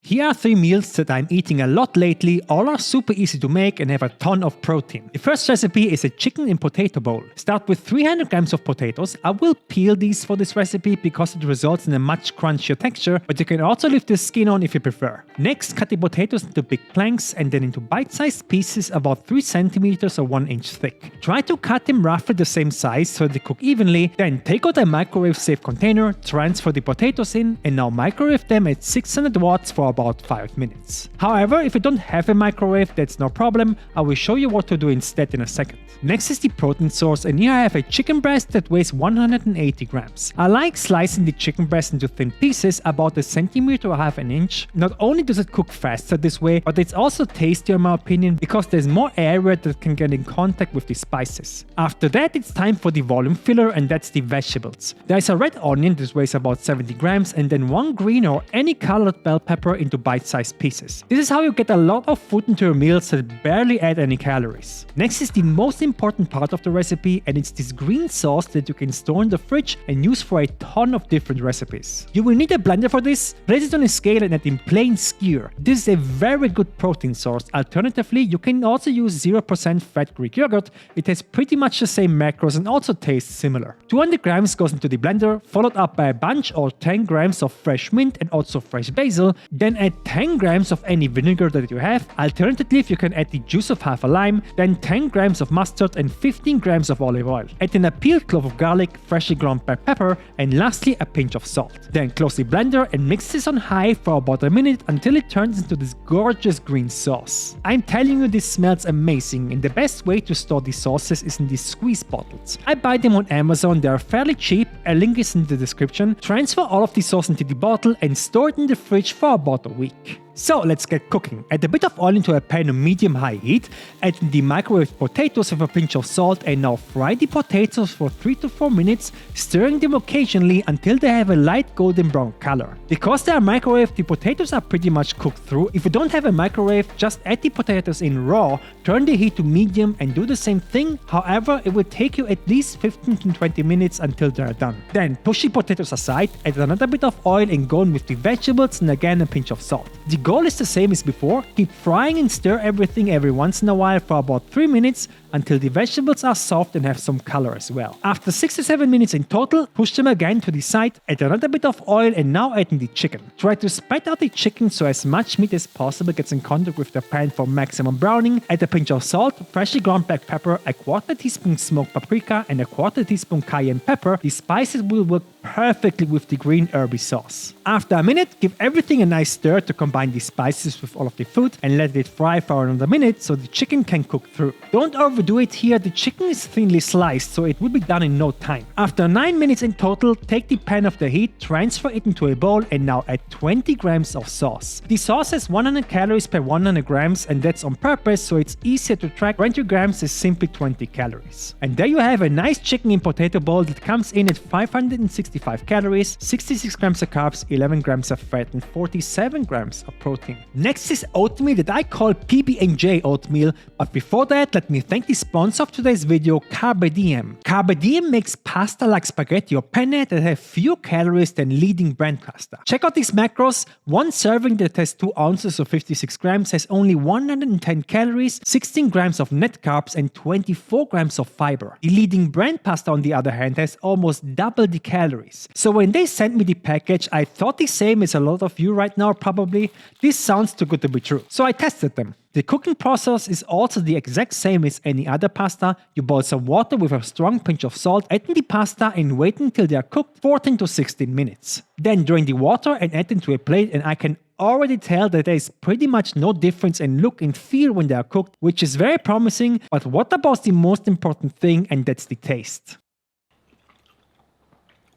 Here are 3 meals that I'm eating a lot lately, all are super easy to make and have a ton of protein. The first recipe is a chicken and potato bowl. Start with 300 grams of potatoes. I will peel these for this recipe because it results in a much crunchier texture, but you can also leave the skin on if you prefer. Next, cut the potatoes into big planks and then into bite-sized pieces about 3 centimeters or 1 inch thick. Try to cut them roughly the same size so they cook evenly, then take out a microwave-safe container, transfer the potatoes in, and now microwave them at 600 watts for about 5 minutes. However, if you don't have a microwave, that's no problem. I will show you what to do instead in a second. Next is the protein source, and here I have a chicken breast that weighs 180 grams. I like slicing the chicken breast into thin pieces about 1 centimeter or half an inch. Not only does it cook faster this way, but it's also tastier in my opinion because there's more area that can get in contact with the spices. After that, it's time for the volume filler, and that's the vegetables. There's a red onion that weighs about 70 grams and then 1 green or any colored bell pepper into bite-sized pieces. This is how you get a lot of food into your meals that barely add any calories. Next is the most important part of the recipe, and it's this green sauce that you can store in the fridge and use for a ton of different recipes. You will need a blender for this. Place it on a scale and add in plain skyr. This is a very good protein source. Alternatively, you can also use 0% fat Greek yogurt. It has pretty much the same macros and also tastes similar. 200 grams goes into the blender, followed up by a bunch or 10 grams of fresh mint and also fresh basil. Then add 10 grams of any vinegar that you have. Alternatively, you can add the juice of half a lime, then 10 grams of mustard and 15 grams of olive oil. Add in a peeled clove of garlic, freshly ground black pepper, and lastly a pinch of salt. Then close the blender and mix this on high for about a minute until it turns into this gorgeous green sauce. I'm telling you, this smells amazing, and the best way to store these sauces is in these squeeze bottles. I buy them on Amazon, they are fairly cheap, a link is in the description. Transfer all of the sauce into the bottle and store it in the fridge for about a week. So let's get cooking. Add a bit of oil into a pan on medium-high heat, add in the microwaved potatoes with a pinch of salt, and now fry the potatoes for 3 to 4 minutes, stirring them occasionally until they have a light golden brown color. Because they are microwaved, the potatoes are pretty much cooked through. If you don't have a microwave, just add the potatoes in raw, turn the heat to medium and do the same thing. However, it will take you at least 15 to 20 minutes until they are done. Then push the potatoes aside, add another bit of oil and go on with the vegetables and again a pinch of salt. The goal is the same as before. Keep frying and stir everything every once in a while for about 3 minutes until the vegetables are soft and have some color as well. After 6 to 7 minutes in total, push them again to the side, add another bit of oil and now add in the chicken. Try to spread out the chicken so as much meat as possible gets in contact with the pan for maximum browning. Add a pinch of salt, freshly ground black pepper, a 1/4 teaspoon smoked paprika and a 1/4 teaspoon cayenne pepper. The spices will work perfectly with the green herby sauce. After a minute, give everything a nice stir to combine the spices with all of the food and let it fry for another minute so the chicken can cook through. Don't overdo it here, the chicken is thinly sliced so it will be done in no time. After 9 minutes in total, take the pan off the heat, transfer it into a bowl and now add 20 grams of sauce. The sauce has 100 calories per 100 grams and that's on purpose so it's easier to track. 20 grams is simply 20 calories. And there you have a nice chicken and potato bowl that comes in at 565 calories, 66 grams of carbs, 11 grams of fat and 47 grams of protein. Next is oatmeal that I call PB&J Oatmeal, but before that let me thank the sponsor of today's video, Carbe Diem. Carbe Diem makes pasta like spaghetti or penne that have fewer calories than leading brand pasta. Check out these macros. One serving that has 2 ounces of 56 grams has only 110 calories, 16 grams of net carbs and 24 grams of fiber. The leading brand pasta on the other hand has almost double the calories. So when they sent me the package, I thought the same as a lot of you right now probably. This sounds too good to be true. So I tested them. The cooking process is also the exact same as any other pasta. You boil some water with a strong pinch of salt, add in the pasta and wait until they are cooked 14 to 16 minutes. Then drain the water and add into a plate, and I can already tell that there is pretty much no difference in look and feel when they are cooked, which is very promising. But what about the most important thing, and that's the taste?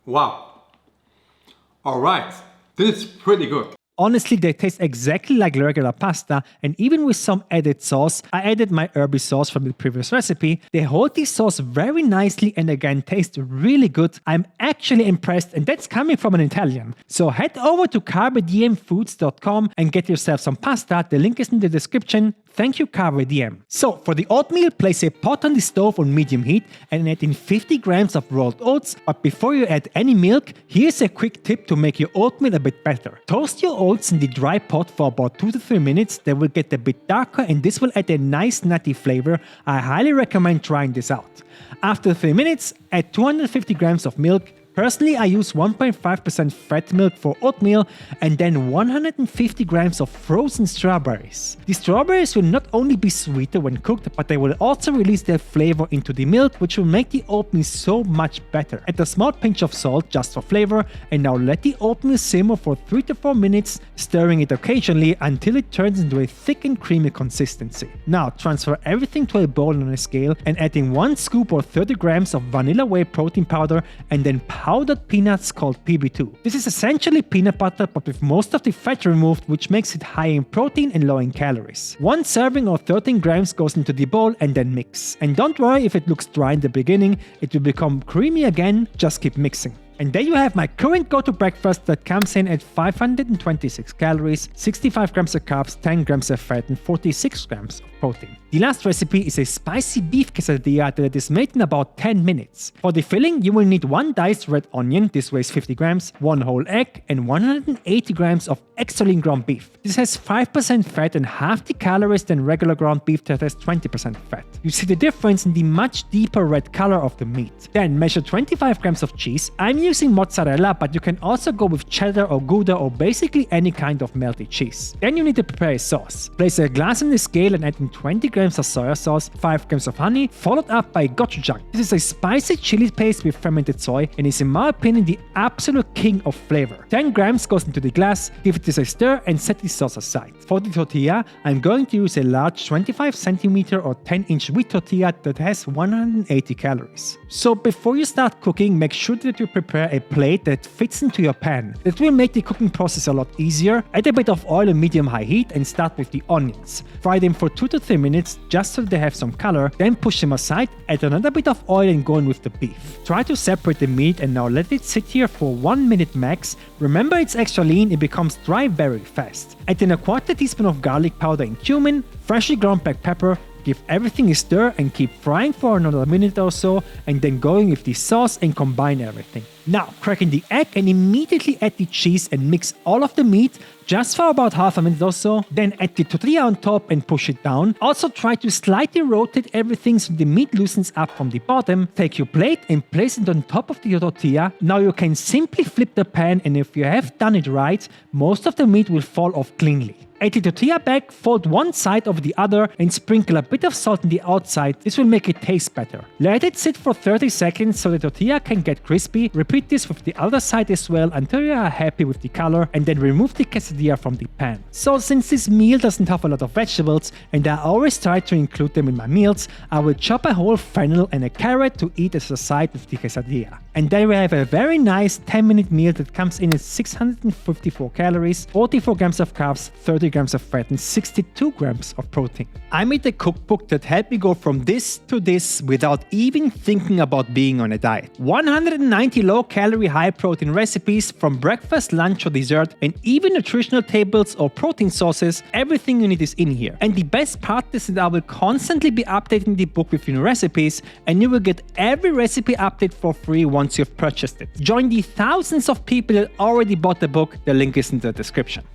Wow. Alright, this is pretty good. Honestly, they taste exactly like regular pasta, and even with some added sauce, I added my herby sauce from the previous recipe, they hold the sauce very nicely and again taste really good. I'm actually impressed, and that's coming from an Italian. So head over to carbediemfoods.com and get yourself some pasta, the link is in the description. Thank you, Carbe Diem. So for the oatmeal, place a pot on the stove on medium heat and add in 50 grams of rolled oats. But before you add any milk, here's a quick tip to make your oatmeal a bit better. Toast your oats oats in the dry pot for about 2 to 3 minutes. They will get a bit darker and this will add a nice nutty flavor. I highly recommend trying this out. After 3 minutes, add 250 grams of milk. Personally, I use 1.5% fat milk for oatmeal and then 150 grams of frozen strawberries. The strawberries will not only be sweeter when cooked, but they will also release their flavor into the milk, which will make the oatmeal so much better. Add a small pinch of salt just for flavor and now let the oatmeal simmer for 3 to 4 minutes, stirring it occasionally until it turns into a thick and creamy consistency. Now transfer everything to a bowl on a scale and adding 1 scoop or 30 grams of vanilla whey protein powder and then powdered peanuts called PB2. This is essentially peanut butter but with most of the fat removed, which makes it high in protein and low in calories. 1 serving or 13 grams goes into the bowl and then mix. And don't worry if it looks dry in the beginning, it will become creamy again, just keep mixing. And there you have my current go-to breakfast that comes in at 526 calories, 65 grams of carbs, 10 grams of fat and 46 grams of protein. The last recipe is a spicy beef quesadilla that is made in about 10 minutes. For the filling, you will need 1 diced red onion, this weighs 50 grams, 1 whole egg and 180 grams of extra lean ground beef. This has 5% fat and half the calories than regular ground beef that has 20% fat. You see the difference in the much deeper red color of the meat. Then measure 25 grams of cheese. I'm using mozzarella, but you can also go with cheddar or Gouda or basically any kind of melted cheese. Then you need to prepare a sauce. Place a glass on the scale and add in 20 grams of soy sauce, 5 grams of honey, followed up by gochujang. This is a spicy chili paste with fermented soy and is in my opinion the absolute king of flavor. 10 grams goes into the glass, give it a stir and set the sauce aside. For the tortilla, I'm going to use a large 25 cm or 10-inch wheat tortilla that has 180 calories. So before you start cooking, make sure that you prepare a plate that fits into your pan. That will make the cooking process a lot easier. Add a bit of oil on medium-high heat and start with the onions. Fry them for 2 to 3 minutes just so they have some color, then push them aside, add another bit of oil and go in with the beef. Try to separate the meat and now let it sit here for 1 minute max. Remember it's extra lean, it becomes dry very fast. Add in a 1/4 teaspoon of garlic powder and cumin, freshly ground black pepper. Give everything a stir and keep frying for another minute or so and then going with the sauce and combine everything. Now crack in the egg and immediately add the cheese and mix all of the meat just for about half a minute or so. Then add the tortilla on top and push it down. Also try to slightly rotate everything so the meat loosens up from the bottom. Take your plate and place it on top of the tortilla. Now you can simply flip the pan and if you have done it right, most of the meat will fall off cleanly. Add the tortilla back, fold one side over the other and sprinkle a bit of salt on the outside. This will make it taste better. Let it sit for 30 seconds so the tortilla can get crispy. Repeat this with the other side as well until you are happy with the color and then remove the quesadilla from the pan. So since this meal doesn't have a lot of vegetables and I always try to include them in my meals, I will chop a whole fennel and a carrot to eat as a side with the quesadilla. And then we have a very nice 10-minute meal that comes in at 654 calories, 44 grams of carbs, 30 grams of fat and 62 grams of protein. I made a cookbook that helped me go from this to this without even thinking about being on a diet. 190 low-calorie, high-protein recipes from breakfast, lunch or dessert and even nutritional tables or protein sources. Everything you need is in here. And the best part is that I will constantly be updating the book with new recipes and you will get every recipe update for free once you've purchased it. Join the thousands of people that already bought the book. The link is in the description.